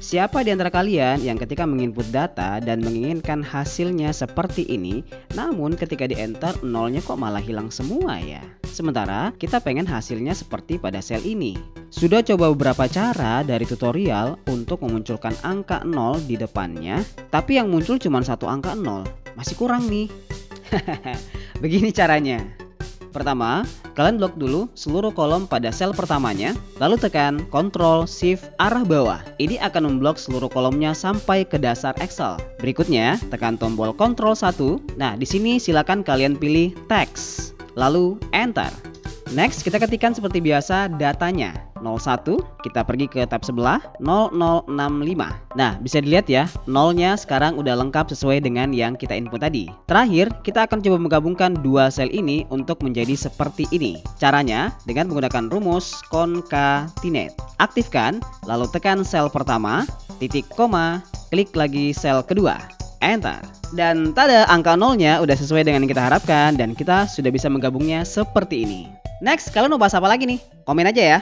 Siapa di antara kalian yang ketika menginput data dan menginginkan hasilnya seperti ini, namun ketika di enter nolnya kok malah hilang semua ya? Sementara kita pengen hasilnya seperti pada sel ini. Sudah coba beberapa cara dari tutorial untuk memunculkan angka 0 di depannya, tapi yang muncul cuma satu angka 0. Masih kurang nih. Begini caranya. Pertama, kalian blok dulu seluruh kolom pada sel pertamanya, lalu tekan Ctrl Shift arah bawah. Ini akan memblok seluruh kolomnya sampai ke dasar Excel. Berikutnya, tekan tombol Ctrl 1. Nah, di sini silakan kalian pilih Text, lalu Enter. Next, kita ketikkan seperti biasa datanya. 01, kita pergi ke tab sebelah 0065. Nah, bisa dilihat ya, nolnya sekarang udah lengkap sesuai dengan yang kita input tadi. Terakhir, kita akan coba menggabungkan dua sel ini untuk menjadi seperti ini. Caranya dengan menggunakan rumus concatenate. Aktifkan, lalu tekan sel pertama, titik koma, klik lagi sel kedua, Enter. Dan tada, angka nolnya udah sesuai dengan yang kita harapkan dan kita sudah bisa menggabungnya seperti ini. Next, kalian mau bahas apa lagi nih? Komen aja ya.